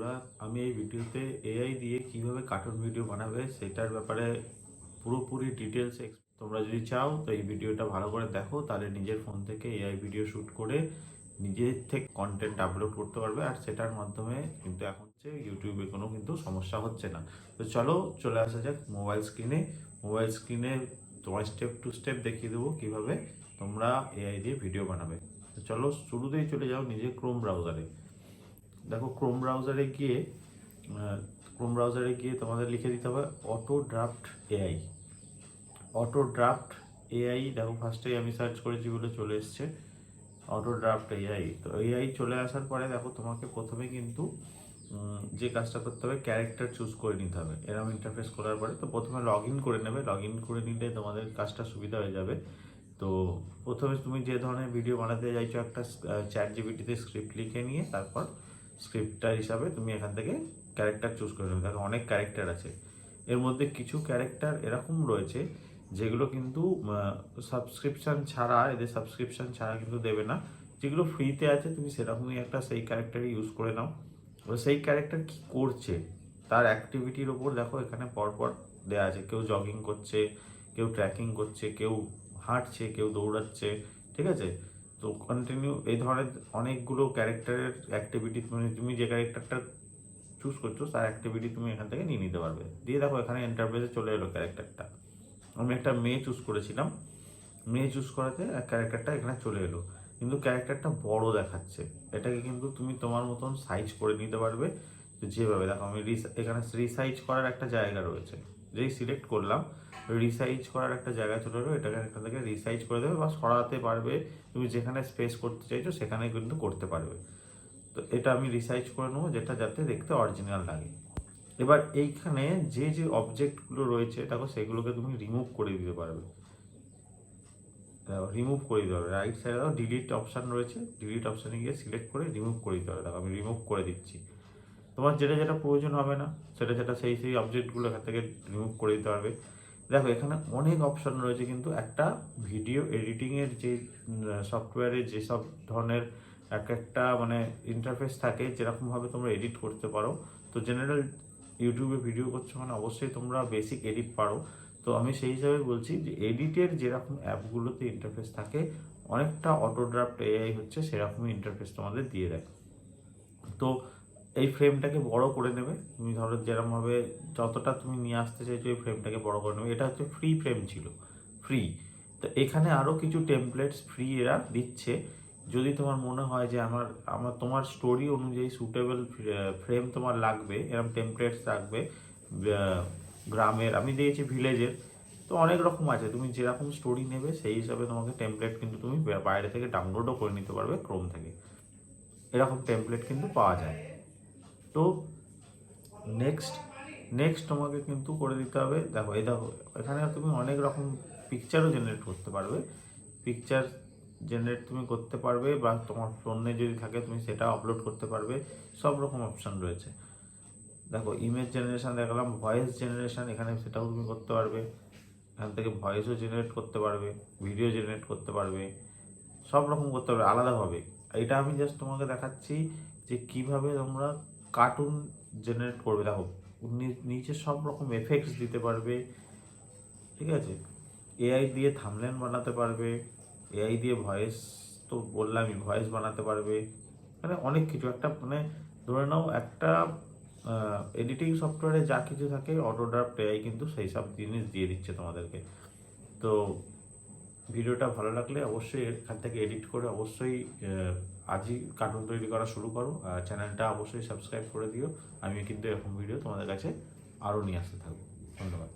বন্ধুরা, আমি এই ভিডিওতে এআই দিয়ে কিভাবে কার্টুন ভিডিও বানাবে সেটার ব্যাপারে পুরোপুরি ডিটেলস তোমরা যদি চাও তো এই ভিডিওটা ভালো করে দেখো, তাহলে নিজের ফোন থেকে এআই ভিডিও শ্যুট করে নিজের থেকে কন্টেন্ট আপলোড করতে পারবে। আর সেটার মাধ্যমে কিন্তু এখন হচ্ছে ইউটিউবে কোনো কিন্তু সমস্যা হচ্ছে না। তো চলো চলে আসা যাক মোবাইল স্ক্রিনে তোমার স্টেপ টু স্টেপ দেখিয়ে দেবো কিভাবে তোমরা এআই দিয়ে ভিডিও বানাবে। তো চলো শুরুতেই চলে যাও নিজের ক্রোম ব্রাউজারে। দেখো ক্রোম ব্রাউজারে গিয়ে তোমাদের লিখে দিতে হবে অটো ড্রাফট এআই। দেখো ফার্স্টেই আমি সার্চ করেছি বলে চলে এসছে অটো ড্রাফট এআই। তো এআই চলে আসার পরে দেখো তোমাকে প্রথমে কিন্তু যে কাজটা করতে হবে, ক্যারেক্টার চুজ করে নিতে হবে। এরকম ইন্টারফেস করার পরে তো প্রথমে লগ ইন করে নেবে। লগ ইন করে নিলে তোমাদের কাজটা সুবিধা হয়ে যাবে। তো প্রথমে তুমি যে ধরনের ভিডিও বানাতে চাইছো, একটা চ্যাট জিপিটিতে স্ক্রিপ্ট লিখে নিয়ে তারপর স্ক্রিপ্টটার হিসাবে তুমি এখান থেকে ক্যারেক্টার চুজ করে নেবে। দেখো অনেক ক্যারেক্টার আছে, এর মধ্যে কিছু ক্যারেক্টার এরকম রয়েছে যেগুলো কিন্তু এদের সাবস্ক্রিপশন ছাড়া কিন্তু দেবে না। যেগুলো ফ্রিতে আছে তুমি সেরকমই একটা সেই ক্যারেক্টারই ইউজ করে নাও। এবার সেই ক্যারেক্টার কি করছে তার অ্যাক্টিভিটির ওপর দেখো এখানে পরপর দেওয়া আছে। কেউ জগিং করছে, কেউ ট্র্যাকিং করছে, কেউ হাঁটছে, কেউ দৌড়াচ্ছে, ঠিক আছে। তো কন্টিনিউ এই ধরনের অনেকগুলো ক্যারেক্টারের অ্যাক্টিভিটি, মানে তুমি যে ক্যারেক্টারটা চুজ করছো তার অ্যাক্টিভিটি তুমি এখান থেকে নিয়ে নিতে পারবে। দিয়ে দেখো এখানে ইন্টারফেসে চলে এলো ক্যারেক্টারটা। আমি একটা মেয়ে চুজ করেছিলাম, মেয়ে চুজ করাতে ক্যারেক্টারটা এখানে চলে এলো, কিন্তু ক্যারেক্টারটা বড় দেখাচ্ছে। এটাকে কিন্তু তুমি তোমার মতন সাইজ করে নিতে পারবে। তো যেভাবে দেখো আমি এখানে রিসাইজ করার একটা জায়গা রয়েছে, যেই সিলেক্ট করলাম রিসাইজ করার একটা জায়গা চলে এলো। এটাকে এখান থেকে রিসাইজ করে দেবে বা সরাতে পারবে। তুমি যেখানে স্পেস করতে চাইছো সেখানে কিন্তু করতে পারবে। তো এটা আমি রিসাইজ করে নেবো, যেটা যাতে দেখতে অরিজিনাল লাগে। এবার এইখানে যে যে অবজেক্টগুলো রয়েছে দেখো সেগুলোকে তুমি রিমুভ করে দিতে পারবে। রিমুভ করে দিতে হবে। রাইট সাইডে দেখো ডিলিট অপশান রয়েছে, ডিলিট অপশানে গিয়ে সিলেক্ট করে রিমুভ করে দিতে হবে। দেখো আমি রিমুভ করে দিচ্ছি। তোমার যেটা যেটা প্রয়োজন হবে না সেটা সেই অবজেক্টগুলো এখান থেকে রিমুভ করে দিতে পারবে। দেখো এখানে অনেক অপশান রয়েছে, কিন্তু একটা ভিডিও এডিটিংয়ের যে সফটওয়্যারে যেসব ধরনের এক একটা মানে ইন্টারফেস থাকে, যেরকমভাবে তোমরা এডিট করতে পারো। তো জেনারেল ইউটিউবে ভিডিও করছো মানে অবশ্যই তোমরা বেসিক এডিট পারো। তো আমি সেই হিসাবে বলছি যে এডিটের যেরকম অ্যাপগুলোতে ইন্টারফেস থাকে, অনেকটা অটোড্রাফট এআই হচ্ছে সেরকমই ইন্টারফেস তোমাদের দিয়ে দেয়। তো এই ফ্রেমটাকে বড় করে নেবে। তুমি ধরো যেরকমভাবে যতটা তুমি নিয়ে আসতে চাইছো এই ফ্রেমটাকে বড় করে নেবে। এটা হচ্ছে ফ্রি ফ্রেম ছিল, ফ্রি। তো এখানে আরও কিছু টেমপ্লেটস ফ্রি এরা দিচ্ছে। যদি তোমার মনে হয় যে আমার আমার তোমার স্টোরি অনুযায়ী সুটেবল ফ্রেম তোমার লাগবে, এরকম টেমপ্লেটস লাগবে। গ্রামের আমি দিয়েছি, ভিলেজের, তো অনেক রকম আছে। তুমি যেরকম স্টোরি নেবে সেই হিসাবে তোমাকে টেমপ্লেট কিন্তু তুমি বাইরে থেকে ডাউনলোডও করে নিতে পারবে ক্রোম থেকে। এরকম টেমপ্লেট কিন্তু পাওয়া যায়। তো নেক্সট নেক্সট তোমাকে কিন্তু করে দিতে হবে। দেখো এখানে তুমি অনেক রকম পিকচারও জেনারেট করতে পারবে। পিকচার জেনারেট তুমি করতে পারবে, বা তোমার ফোনে যদি থাকে তুমি সেটা আপলোড করতে পারবে। সব রকম অপশান রয়েছে। দেখো ইমেজ জেনারেশন দেখালাম, ভয়েস জেনারেশন এখানে সেটাও তুমি করতে পারবে। এখান থেকে ভয়েসও জেনারেট করতে পারবে, ভিডিও জেনারেট করতে পারবে, সব রকম করতে পারবে আলাদাভাবে। এটা আমি জাস্ট তোমাকে দেখাচ্ছি যে কিভাবে তোমরা কার্টুন জেনারেট করবে। দেখো নিচে সব রকম এফেক্টস দিতে পারবে, ঠিক আছে। এআই দিয়ে থাম্বনেল বানাতে পারবে, এআই দিয়ে ভয়েস, তো বললামই ভয়েস বানাতে পারবে। মানে অনেক কিছু একটা মানে ধরে নাও একটা এডিটিং সফটওয়্যারে যা কিছু থাকে অটোড্রাফট এআই কিন্তু সেই সব জিনিস দিয়ে দিচ্ছে তোমাদেরকে। তো ভিডিওটা ভালো লাগলে অবশ্যই এখান থেকে এডিট করে অবশ্যই আজই কার্টুন তৈরি করা শুরু করো। আর চ্যানেলটা অবশ্যই সাবস্ক্রাইব করে দিও। আমি কিন্তু এরকম ভিডিও তোমাদের কাছে আরও নিয়ে আসতে থাকবো। ধন্যবাদ।